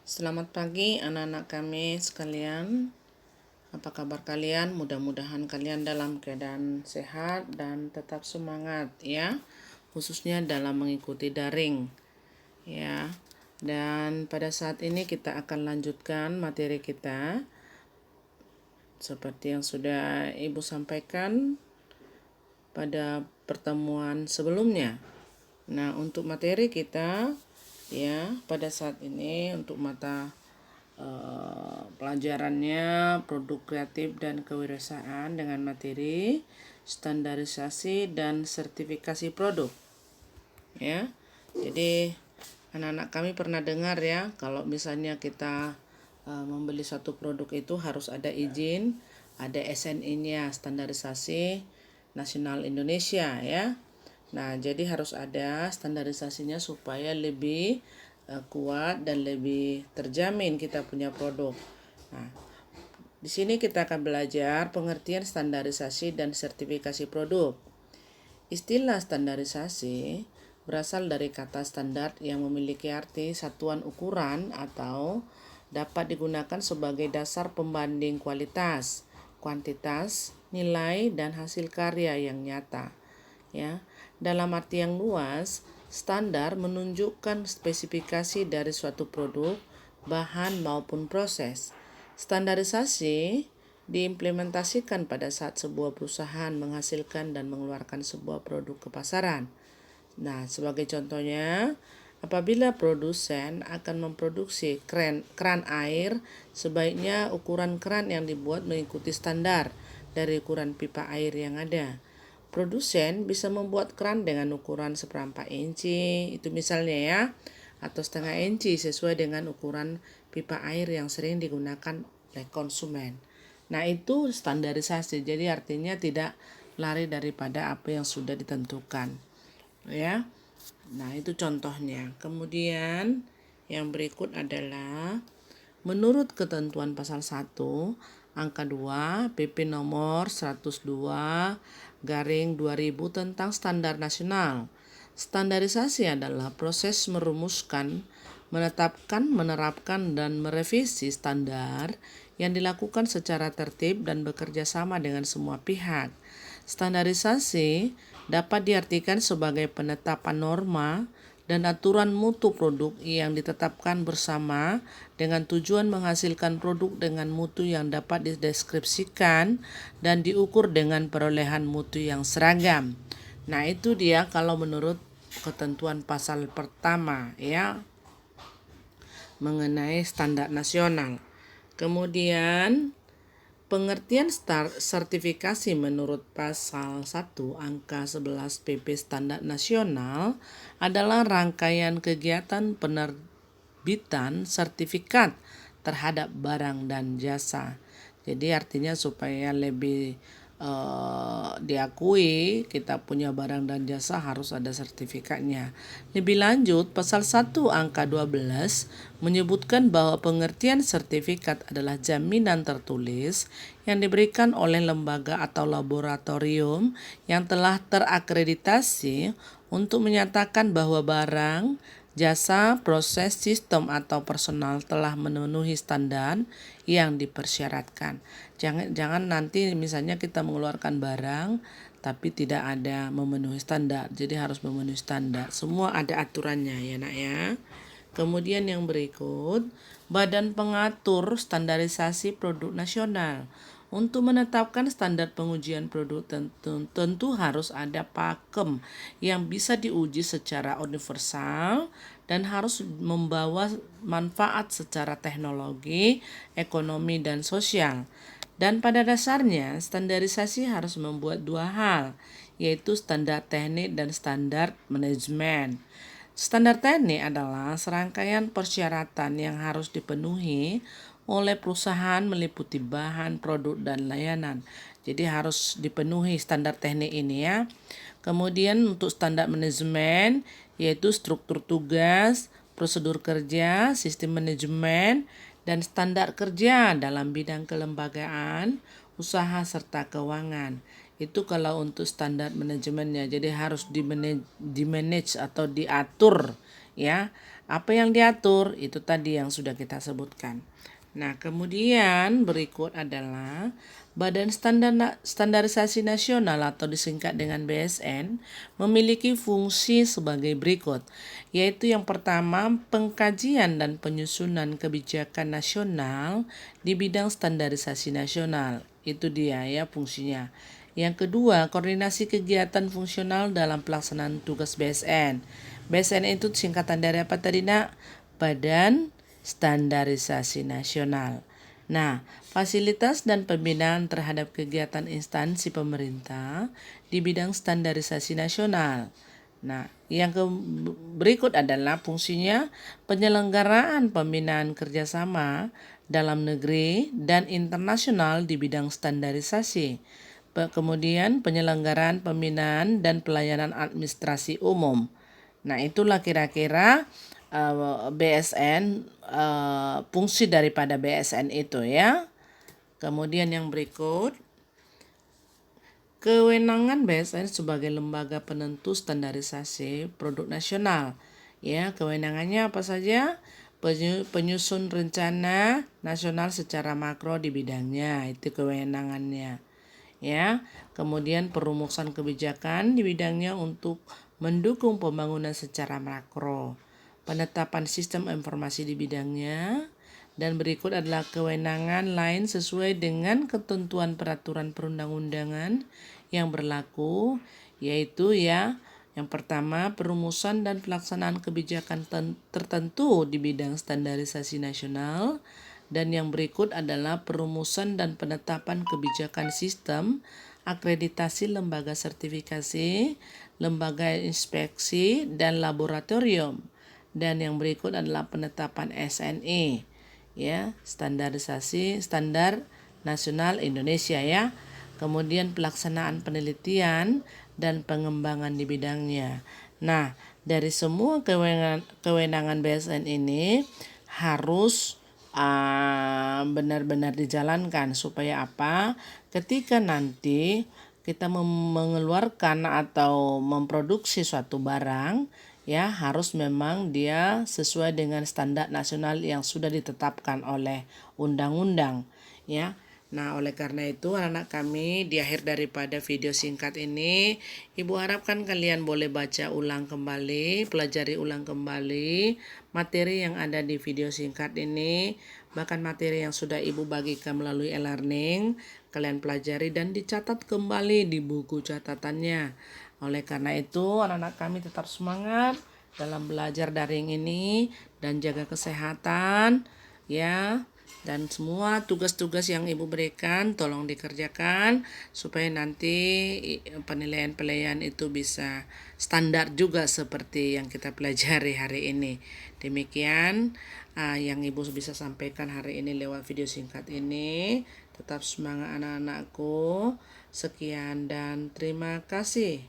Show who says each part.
Speaker 1: Selamat pagi anak-anak kami sekalian. Apa kabar kalian? Mudah-mudahan kalian dalam keadaan sehat dan tetap semangat ya. Khususnya dalam mengikuti daring ya. Dan pada saat ini kita akan lanjutkan materi kita seperti yang sudah Ibu sampaikan pada pertemuan sebelumnya. Nah, untuk materi kita ya pada saat ini untuk mata pelajarannya produk kreatif dan kewirausahaan dengan materi standarisasi dan sertifikasi produk ya. Jadi anak-anak kami pernah dengar ya, kalau misalnya kita membeli satu produk itu harus ada izin, ada SNI-nya, standarisasi nasional Indonesia ya. Nah, jadi harus ada standarisasinya supaya lebih kuat dan lebih terjamin kita punya produk. Nah, di sini kita akan belajar pengertian standarisasi dan sertifikasi produk. Istilah standarisasi berasal dari kata standar yang memiliki arti satuan ukuran atau dapat digunakan sebagai dasar pembanding kualitas, kuantitas, nilai, dan hasil karya yang nyata. Ya, dalam arti yang luas, standar menunjukkan spesifikasi dari suatu produk, bahan maupun proses. Standarisasi diimplementasikan pada saat sebuah perusahaan menghasilkan dan mengeluarkan sebuah produk ke pasaran. Nah, sebagai contohnya, apabila produsen akan memproduksi keran air, sebaiknya ukuran keran yang dibuat mengikuti standar dari ukuran pipa air yang ada. Produsen bisa membuat keran dengan ukuran 1/4 inci, itu misalnya ya, atau 1/2 inci sesuai dengan ukuran pipa air yang sering digunakan oleh konsumen. Nah, itu standarisasi, jadi artinya tidak lari daripada apa yang sudah ditentukan. Ya. Nah, itu contohnya. Kemudian yang berikut adalah menurut ketentuan pasal 1 angka 2 PP nomor 102/2000 tentang standar nasional. Standarisasi adalah proses merumuskan, menetapkan, menerapkan, dan merevisi standar yang dilakukan secara tertib dan bekerja sama dengan semua pihak. Standarisasi dapat diartikan sebagai penetapan norma dan aturan mutu produk yang ditetapkan bersama dengan tujuan menghasilkan produk dengan mutu yang dapat dideskripsikan dan diukur dengan perolehan mutu yang seragam. Nah, itu dia kalau menurut ketentuan pasal pertama ya mengenai standar nasional. Kemudian pengertian sertifikasi menurut pasal 1 angka 11 PP Standar Nasional adalah rangkaian kegiatan penerbitan sertifikat terhadap barang dan jasa. Jadi artinya supaya lebih diakui kita punya barang dan jasa harus ada sertifikatnya. Lebih lanjut, pasal 1 angka 12 menyebutkan bahwa pengertian sertifikat adalah jaminan tertulis yang diberikan oleh lembaga atau laboratorium yang telah terakreditasi untuk menyatakan bahwa barang, jasa, proses, sistem, atau personal telah memenuhi standar yang dipersyaratkan. Jangan nanti misalnya kita mengeluarkan barang tapi tidak ada memenuhi standar. Jadi harus memenuhi standar. Semua ada aturannya ya nak ya. Kemudian yang berikut, Badan Pengatur Standarisasi Produk Nasional. Untuk menetapkan standar pengujian produk tentu harus ada pakem yang bisa diuji secara universal dan harus membawa manfaat secara teknologi, ekonomi, dan sosial. Dan pada dasarnya, standarisasi harus membuat dua hal, yaitu standar teknik dan standar manajemen. Standar teknik adalah serangkaian persyaratan yang harus dipenuhi oleh perusahaan meliputi bahan, produk, dan layanan. Jadi harus dipenuhi standar teknik ini ya. Kemudian untuk standar manajemen yaitu struktur tugas, prosedur kerja, sistem manajemen, dan standar kerja dalam bidang kelembagaan, usaha, serta keuangan. Itu kalau untuk standar manajemennya. Jadi harus di-manage atau diatur ya. Apa yang diatur itu tadi yang sudah kita sebutkan. Nah, kemudian berikut adalah Badan Standarisasi Nasional atau disingkat dengan BSN memiliki fungsi sebagai berikut, yaitu yang pertama pengkajian dan penyusunan kebijakan nasional di bidang standarisasi nasional. Itu dia ya fungsinya. Yang kedua, koordinasi kegiatan fungsional dalam pelaksanaan tugas BSN. BSN itu singkatan dari apa tadi nak? Badan Standarisasi Nasional. Nah, fasilitas dan pembinaan terhadap kegiatan instansi pemerintah di bidang standarisasi nasional. Nah, yang berikut adalah fungsinya penyelenggaraan pembinaan kerjasama dalam negeri dan internasional di bidang standarisasi. Kemudian penyelenggaraan pembinaan dan pelayanan administrasi umum. Nah, itulah kira-kira BSN, fungsi daripada BSN itu ya. Kemudian yang berikut, kewenangan BSN sebagai lembaga penentu standarisasi produk nasional. Ya, kewenangannya apa saja? Penyusun rencana nasional secara makro di bidangnya, itu kewenangannya. Ya, kemudian perumusan kebijakan di bidangnya untuk mendukung pembangunan secara makro, penetapan sistem informasi di bidangnya, dan berikut adalah kewenangan lain sesuai dengan ketentuan peraturan perundang-undangan yang berlaku, yaitu ya yang pertama perumusan dan pelaksanaan kebijakan tertentu di bidang standarisasi nasional, dan yang berikut adalah perumusan dan penetapan kebijakan sistem akreditasi lembaga sertifikasi, lembaga inspeksi, dan laboratorium. Dan yang berikut adalah penetapan SNI, ya, standarisasi standar nasional Indonesia ya. Kemudian pelaksanaan penelitian dan pengembangan di bidangnya. Nah, dari semua kewenangan BSN ini harus benar-benar dijalankan supaya apa? Ketika nanti kita mengeluarkan atau memproduksi suatu barang, ya harus memang dia sesuai dengan standar nasional yang sudah ditetapkan oleh undang-undang, ya. Nah, oleh karena itu anak-anak kami di akhir daripada video singkat ini, Ibu harapkan kalian boleh baca ulang kembali, pelajari ulang kembali materi yang ada di video singkat ini, bahkan materi yang sudah Ibu bagikan melalui e-learning, kalian pelajari dan dicatat kembali di buku catatannya. Oleh karena itu, anak-anak kami tetap semangat dalam belajar daring ini dan jaga kesehatan, ya. Dan semua tugas-tugas yang Ibu berikan tolong dikerjakan supaya nanti penilaian-penilaian itu bisa standar juga seperti yang kita pelajari hari ini. Demikian yang Ibu bisa sampaikan hari ini lewat video singkat ini. Tetap semangat anak-anakku. Sekian dan terima kasih.